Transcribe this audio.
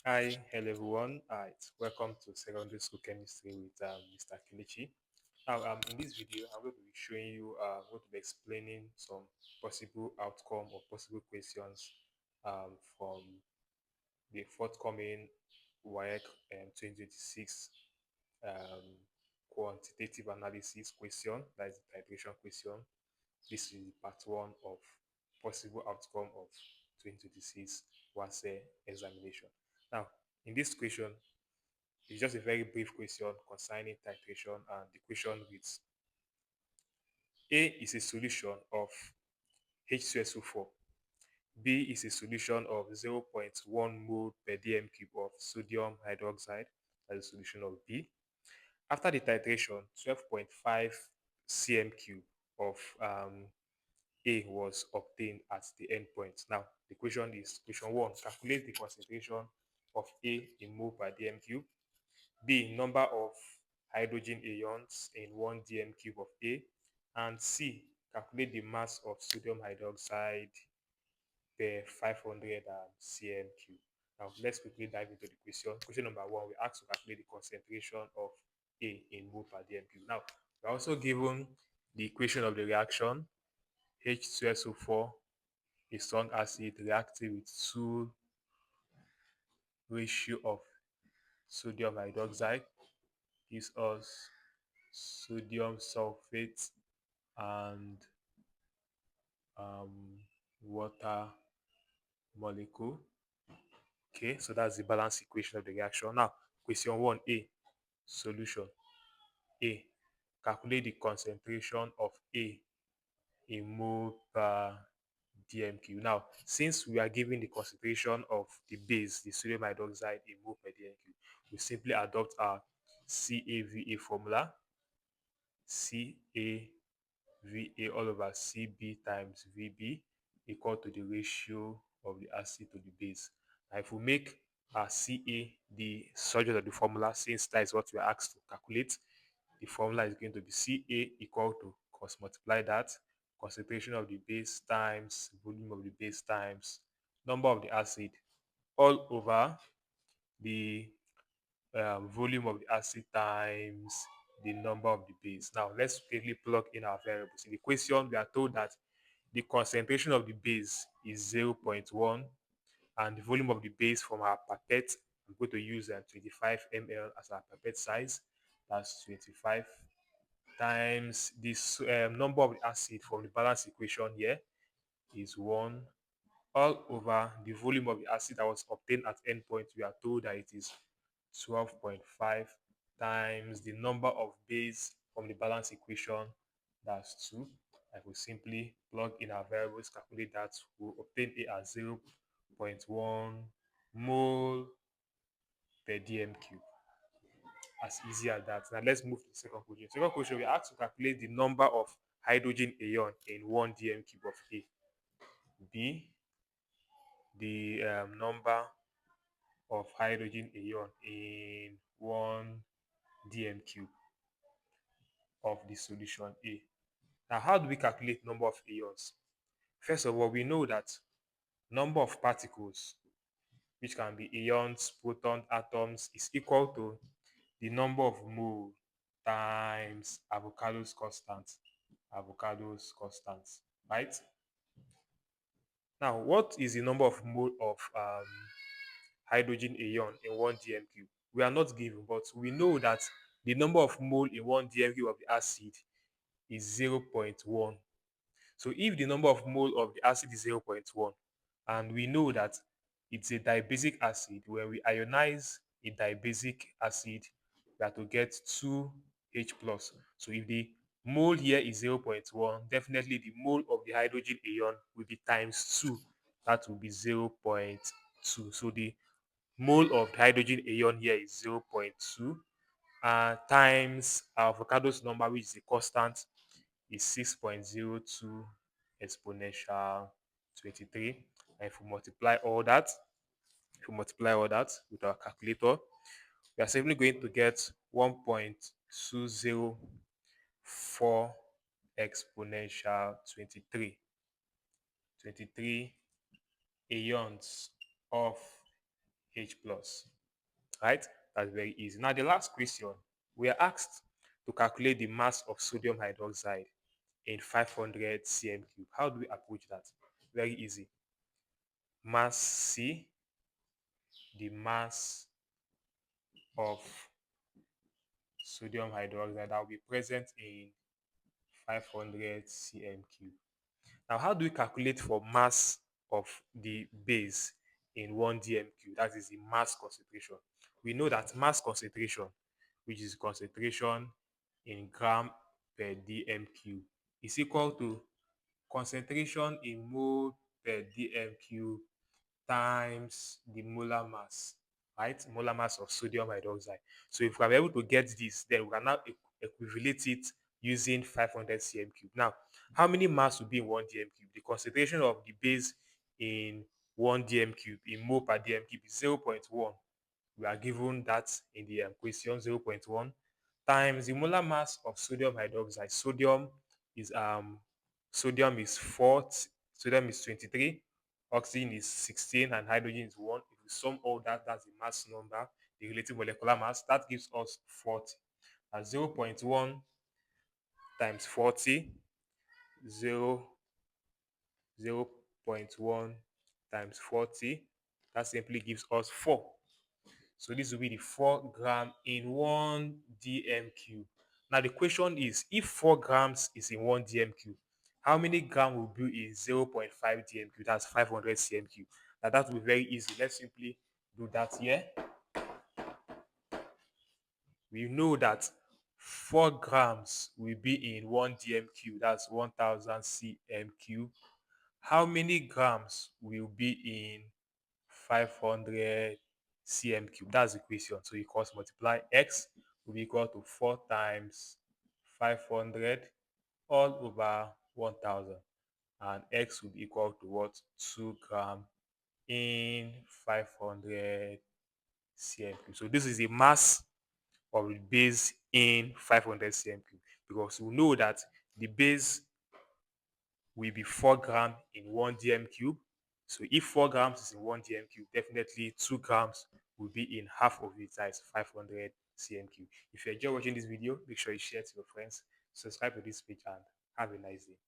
Hi, hello everyone. Welcome to secondary school chemistry with Mr. Kelechi. Now, in this video, I'm going to be showing you, I'm going to be explaining some possible outcome or possible questions from the forthcoming WAEC 2026 um, quantitative analysis question. That is the titration question. This is part one of possible outcome of 2026 WASE examination. Now, in this question, it's just a very brief question concerning titration, and the question reads: A is a solution of H2SO4. B is a solution of 0.1 mole per dm cube of sodium hydroxide. That's a solution of B. After the titration, 12.5 cm cube of A was obtained at the endpoint. Now, the question is question one: calculate the concentration of A in mole per dm cube. B, number of hydrogen ions in 1 dm cube of A. And C, calculate the mass of sodium hydroxide per 500 cm cube. Now, let's quickly dive into the question. Question number one, we ask to calculate the concentration of A in mole per dm cube. Now, we're also given the equation of the reaction. H2SO4, a strong acid reacting with 2 ratio of sodium hydroxide, gives us sodium sulfate and water molecule. Okay, so that's the balance equation of the reaction. Now, question 1A, solution. A, calculate the concentration of A in mole per dm3. Now, since we are given the concentration of the base, the sodium hydroxide in mole per dm3, we simply adopt our CAVA formula. CAVA all over CB times VB equal to the ratio of the acid to the base. Now, if we make our CA the subject of the formula, since that is what we are asked to calculate, the formula is going to be CA equal to cross multiply that concentration of the base times volume of the base times number of the acid all over the volume of the acid times the number of the base. Now, let's quickly plug in our variables. In the question, we are told that the concentration of the base is 0.1 and the volume of the base from our pipette, I'm going to use 25 ml as our pipette size. That's 25 times this number of the acid from the balance equation here is 1 all over the volume of the acid that was obtained at endpoint. We are told that it is 12.5 times the number of base from the balance equation, that's 2. I will simply plug in our variables, calculate that, we'll obtain A as 0.1 mole per dm cube. As easy as that. Now let's move to the second question. Second question, we asked to calculate the number of hydrogen ion in 1 dm cube of A. B, the number of hydrogen ion in 1 dm cube of the solution A. Now, how do we calculate number of ions? First of all, we know that number of particles, which can be ions, protons, atoms, is equal to the number of mole times Avogadro's constant. Avogadro's constant, right? Now, what is the number of mole of hydrogen ion in 1 dm cube? We are not given, but we know that the number of mole in 1 dm cube of the acid is 0.1. So if the number of mole of the acid is 0.1, and we know that it's a dibasic acid, when we ionize a dibasic acid, we have to get 2H plus. So if the mole here is 0.1, definitely the mole of the hydrogen ion will be times 2. That will be 0.2. So the mole of the hydrogen ion here is 0.2 times our Avogadro's number, which is a constant, is 6.02 exponential 23. And if we multiply all that, with our calculator, we are simply going to get 1.204 exponential 23 ions of H plus, right? That's very easy. Now, the last question, we are asked to calculate the mass of sodium hydroxide in 500 cm cube. How do we approach that? Very easy. Mass C, the mass of sodium hydroxide that will be present in 500 cm cube. Now, how do we calculate for mass of the base in 1 dm cube? That is the mass concentration. We know that mass concentration, which is concentration in gram per dm cube, is equal to concentration in mole per dm cube times the molar mass, right? Molar mass of sodium hydroxide. So if we are able to get this, then we can now equivalent it using 500 cm cube. Now, how many mass will be in 1 dm cube? The concentration of the base in 1 dm cube in mole per dm cube is 0.1. We are given that in the question, 0.1 times the molar mass of sodium hydroxide. Sodium is 4, sodium is 23, oxygen is 16, and hydrogen is 1. If we sum all that, that's the mass number, the relative molecular mass. That gives us 40. And 0.1 times 40, 0, 0.1 times 40, that simply gives us 4. So this will be the 4 gram in 1 dm cube. Now the question is, if 4 grams is in 1 dm cube, how many gram will be in 0.5 dm cube? That's 500 cm cube. Now that will be very easy. Let's simply do that here. We know that 4 grams will be in 1 dm cube. That's 1000 cm cube. How many grams will be in 500 cm cube? That's the question. So you cross multiply. X will be equal to 4 times 500 all over 1000, and X will be equal to what? 2 gram in 500 cm cube. So this is the mass of the base in 500 cm cube, because we know that the base will be 4 gram in 1 dm cube. So if 4 grams is in 1 dm cube, definitely 2 grams will be in half of it, that is 500 cm cube. If you enjoy watching this video, make sure you share it to your friends, subscribe to this page, and have a nice day.